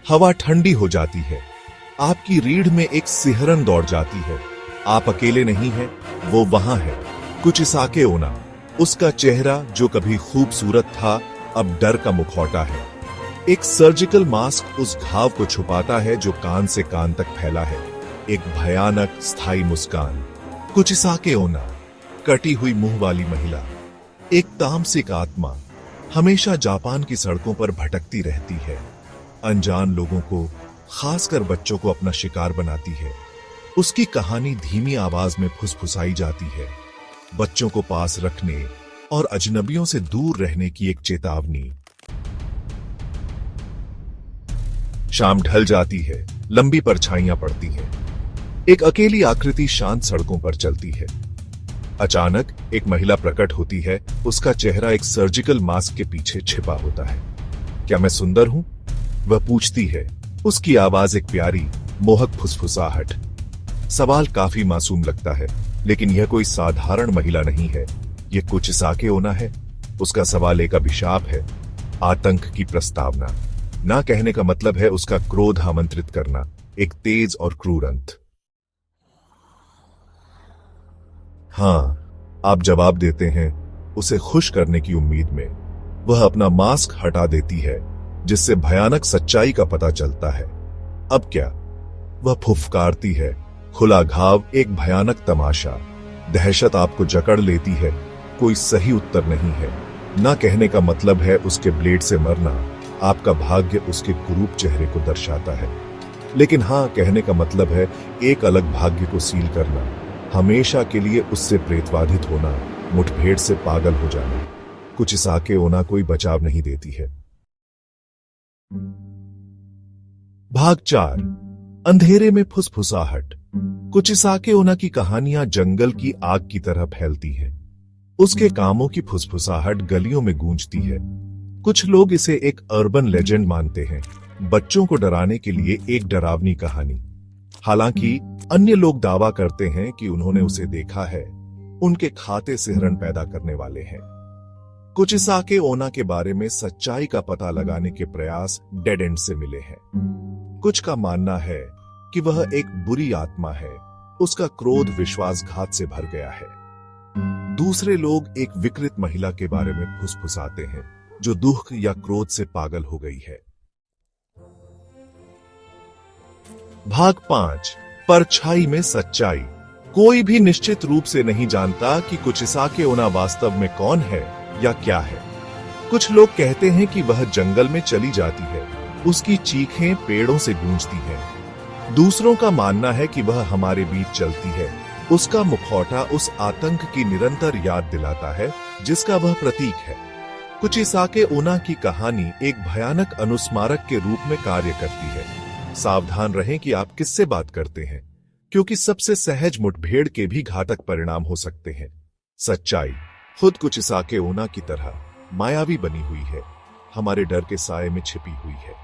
हवा ठंडी हो जाती है, आपकी रीढ़ में एक सिहरन दौड़ जाती है। आप अकेले नहीं हैं, वो वहां है। कुचिसाके ओना। उसका चेहरा जो कभी खूबसूरत था, अब डर का मुखौटा है। एक सर्जिकल मास्क उस घाव को छुपाता है जो कान से कान तक फैला है। एक भयानक स्थायी मुस्कान। कुचिसाके ओना। कटी हुई मुंह वाली महिला, एक तामसिक आत्मा, हमेशा जापान की सड़कों पर भटकती रहती है। अनजान लोगों को, खासकर बच्चों को अपना शिकार बनाती है। उसकी कहानी धीमी आवाज में फुसफुसाई जाती है, बच्चों को पास रखने और अजनबियों से दूर रहने की एक चेतावनी। शाम ढल जाती है, लंबी परछाइयां पड़ती हैं। एक अकेली आकृति शांत सड़कों पर चलती है। अचानक एक महिला प्रकट होती है। उसका चेहरा एक सर्जिकल मास्क के पीछे छिपा होता है। क्या मैं सुंदर हूं? वह पूछती है। उसकी आवाज एक प्यारी, मोहक फुसफुसाहट। सवाल काफी मासूम लगता है, लेकिन यह कोई साधारण महिला नहीं है। यह कुचिसाके ओना है। उसका सवाल एक अभिशाप है, आतंक की प्रस्तावना। ना कहने का मतलब है उसका क्रोध आमंत्रित करना, एक तेज और क्रूर अंत। हाँ, आप जवाब देते हैं, उसे खुश करने की उम्मीद में। वह अपना मास्क हटा देती है, जिससे भयानक सच्चाई का पता चलता है। अब क्या? वह फुफकारती है। खुला घाव, एक भयानक तमाशा। दहशत आपको जकड़ लेती है। कोई सही उत्तर नहीं है। ना कहने का मतलब है उसके ब्लेड से मरना। आपका भाग्य उसके कुरूप चेहरे को दर्शाता है। लेकिन हाँ कहने का मतलब है एक अलग भाग्य को सील करना, हमेशा के लिए उससे प्रेतवाधित होना, मुठभेड़ से पागल हो जाना। कुचिसाके ओना कोई बचाव नहीं देती है। भाग 4। अंधेरे में फुसफुसाहट। कुचिसाके ओना की कहानियां जंगल की आग की तरह फैलती हैं। उसके कामों की फुसफुसाहट गलियों में गूंजती है। कुछ लोग इसे एक अर्बन लेजेंड मानते हैं, बच्चों को डराने के लिए एक डरावनी कहानी। हालांकि अन्य लोग दावा करते हैं कि उन्होंने उसे देखा है। उनके खाते सिहरन पैदा करने वाले हैं। कुचिसाके ओना के बारे में सच्चाई का पता लगाने के प्रयास डेड एंड से मिले हैं। कुछ का मानना है कि वह एक बुरी आत्मा है, उसका क्रोध विश्वासघात से भर गया है। दूसरे लोग एक विकृत महिला के बारे में फुसफुसाते हैं, जो दुख या क्रोध से पागल हो गई है। भाग 5। परछाई में सच्चाई। कोई भी निश्चित रूप से नहीं जानता कि कुचिसाके ओना वास्तव में कौन है या क्या है। कुछ लोग कहते हैं कि वह जंगल में चली जाती है, उसकी चीखें पेड़ों से गूंजती हैं। दूसरों का मानना है कि वह हमारे बीच चलती है। उसका मुखौटा उस आतंक की निरंतर याद दिलाता है जिसका वह प्रतीक है। कुचिसाके ओना की कहानी एक भयानक अनुस्मारक के रूप में कार्य करती है। सावधान रहें कि आप किससे बात करते हैं, क्योंकि सबसे सहज मुठभेड़ के भी घातक परिणाम हो सकते हैं। सच्चाई खुद कुचिसाके ओना की तरह मायावी बनी हुई है, हमारे डर के साए में छिपी हुई है।